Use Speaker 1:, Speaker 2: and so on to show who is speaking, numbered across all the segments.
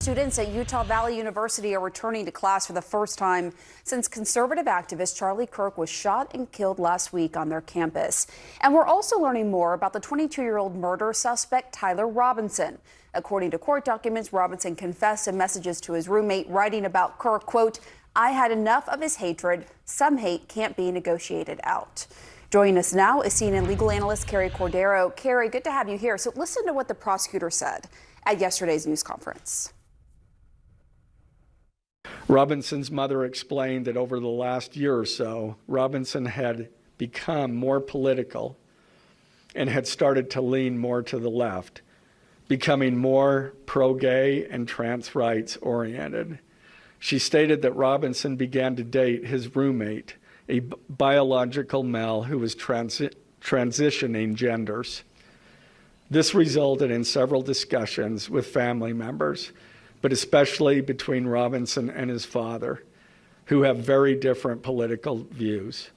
Speaker 1: Students at Utah Valley University are returning to class for the first time since conservative activist Charlie Kirk was shot and killed last week on their campus. And we're also learning more about the 22-year-old murder suspect Tyler Robinson. According to court documents, Robinson confessed in messages to his roommate, writing about Kirk, quote, "I had enough of his hatred. Some hate can't be negotiated out." Joining us now is CNN legal analyst Carrie Cordero. Carrie, good to have you here. So listen to what the prosecutor said at yesterday's news conference.
Speaker 2: Robinson's mother explained that over the last year or so, Robinson had become more political and had started to lean more to the left, becoming more pro-gay and trans rights oriented. She stated that Robinson began to date his roommate, a biological male who was transitioning genders. This resulted in several discussions with family members, but especially between Robinson and his father, who have very different political views.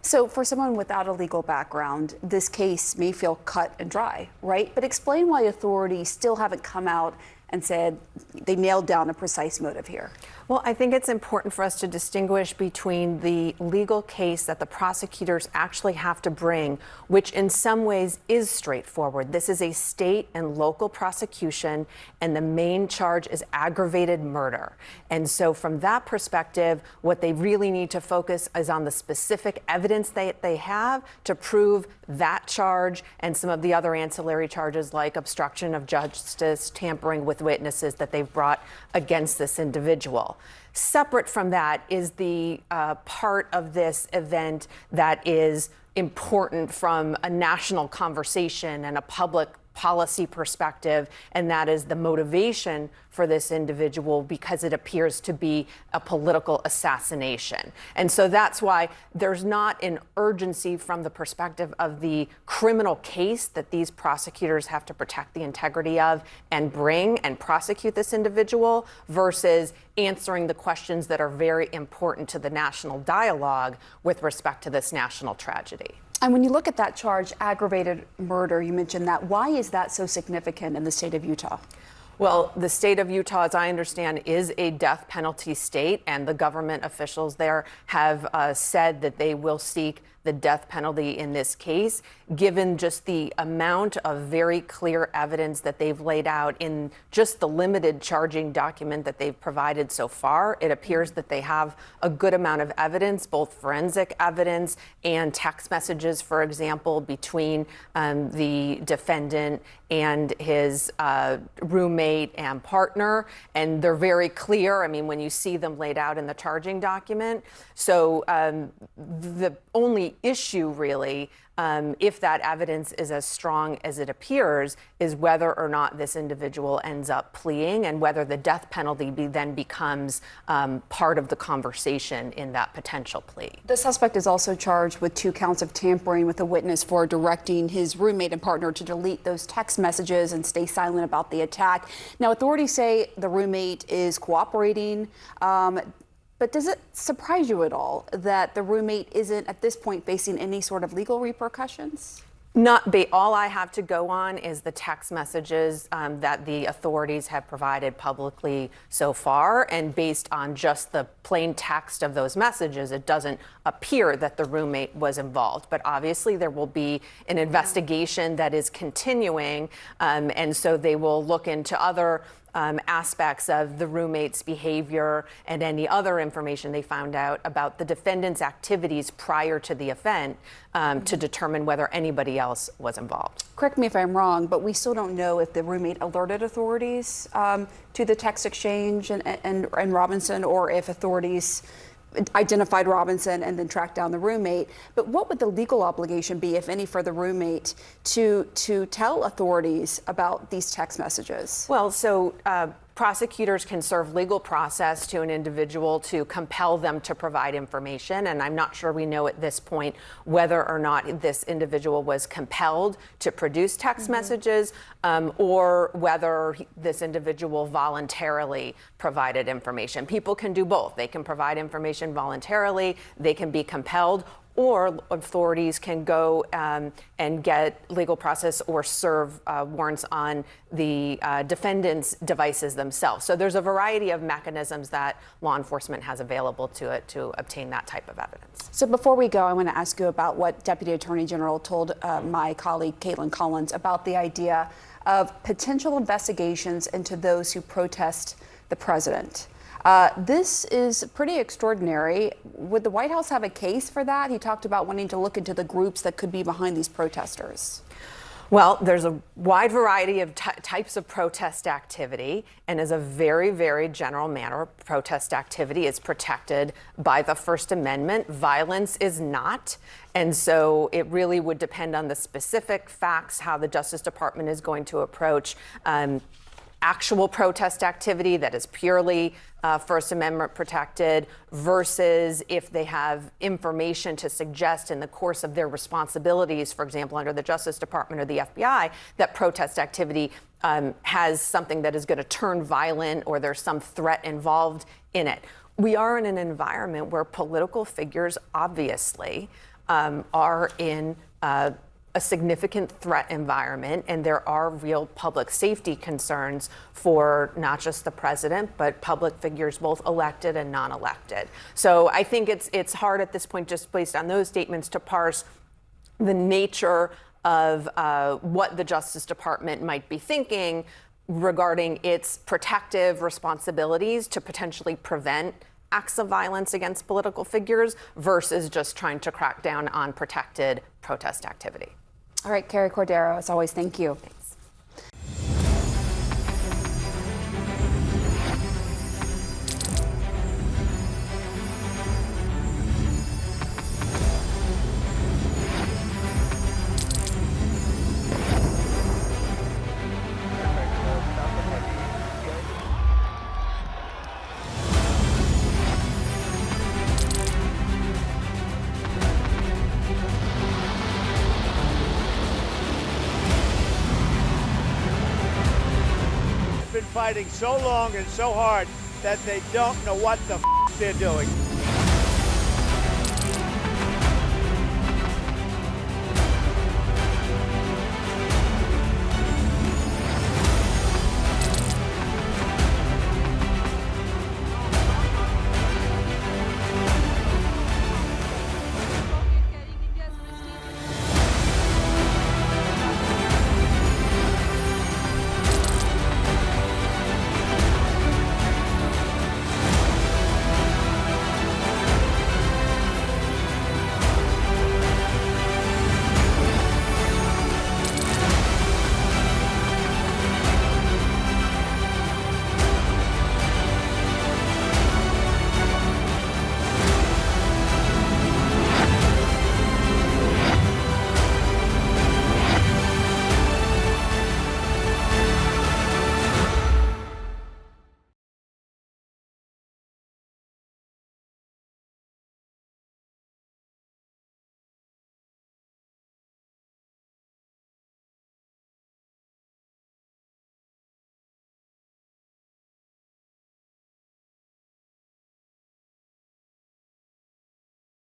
Speaker 1: So for someone without a legal background, this case may feel cut and dry, right? But explain why authorities still haven't come out and said they nailed down a precise motive here.
Speaker 3: Well, I think it's important for us to distinguish between the legal case that the prosecutors actually have to bring, which in some ways is straightforward. This is a state and local prosecution, and the main charge is aggravated murder. And so from that perspective, what they really need to focus is on the specific evidence that they have to prove that charge and some of the other ancillary charges like obstruction of justice, tampering with witnesses that they've brought against this individual. Separate from that is the part of this event that is important from a national conversation and a public policy perspective, and that is the motivation for this individual because it appears to be a political assassination. And so that's why there's not an urgency from the perspective of the criminal case that these prosecutors have to protect the integrity of and bring and prosecute this individual versus answering the questions that are very important to the national dialogue with respect to this national tragedy.
Speaker 1: And when you look at that charge, aggravated murder, you mentioned that. Why is that so significant in the state of Utah?
Speaker 3: Well, the state of Utah, as I understand, is a death penalty state, and the government officials there have said that they will seek the death penalty in this case, given just the amount of very clear evidence that they've laid out in just the limited charging document that they've provided so far. It appears that they have a good amount of evidence, both forensic evidence and text messages, for example, between the defendant and his roommate and partner. And they're very clear, I mean, when you see them laid out in the charging document. So the only issue really, if that evidence is as strong as it appears, is whether or not this individual ends up pleading and whether the death penalty then becomes part of the conversation in that potential plea.
Speaker 1: The suspect is also charged with 2 counts of tampering with a witness for directing his roommate and partner to delete those text messages and stay silent about the attack. Now, authorities say the roommate is cooperating. But does it surprise you at all that the roommate isn't at this point facing any sort of legal repercussions?
Speaker 3: All I have to go on is the text messages that the authorities have provided publicly so far. And based on just the plain text of those messages, it doesn't appear that the roommate was involved. But obviously there will be an investigation that is continuing. And so they will look into other aspects of the roommate's behavior and any other information they found out about the defendant's activities prior to the event to determine whether anybody else was involved.
Speaker 1: Correct me if I'm wrong, but we still don't know if the roommate alerted authorities to the text exchange and Robinson, or if authorities identified Robinson and then tracked down the roommate. But what would the legal obligation be, if any, for the roommate to tell authorities about these text messages?
Speaker 3: Well, so prosecutors can serve legal process to an individual to compel them to provide information. And I'm not sure we know at this point whether or not this individual was compelled to produce text messages or whether this individual voluntarily provided information. People can do both. They can provide information voluntarily, they can be compelled, or authorities can go and get legal process or serve warrants on the defendant's devices themselves. So there's a variety of mechanisms that law enforcement has available to it to obtain that type of evidence.
Speaker 1: So before we go, I want to ask you about what Deputy Attorney General told my colleague Caitlin Collins about the idea of potential investigations into those who protest the president. This is pretty extraordinary. Would the White House have a case for that? He talked about wanting to look into the groups that could be behind these protesters.
Speaker 3: Well, there's a wide variety of types of protest activity, and as a very, very general manner, protest activity is protected by the First Amendment. Violence is not. And so it really would depend on the specific facts, how the Justice Department is going to approach actual protest activity that is purely First Amendment protected versus if they have information to suggest in the course of their responsibilities, for example, under the Justice Department or the FBI, that protest activity has something that is going to turn violent or there's some threat involved in it. We are in an environment where political figures obviously are in a significant threat environment, and there are real public safety concerns for not just the president, but public figures, both elected and non-elected. So I think it's hard at this point, just based on those statements, to parse the nature of what the Justice Department might be thinking regarding its protective responsibilities to potentially prevent acts of violence against political figures versus just trying to crack down on protected protest activity.
Speaker 1: All right, Carrie Cordero, as always, thank you.
Speaker 3: Thanks.
Speaker 4: Been fighting so long and so hard that they don't know what the they're doing.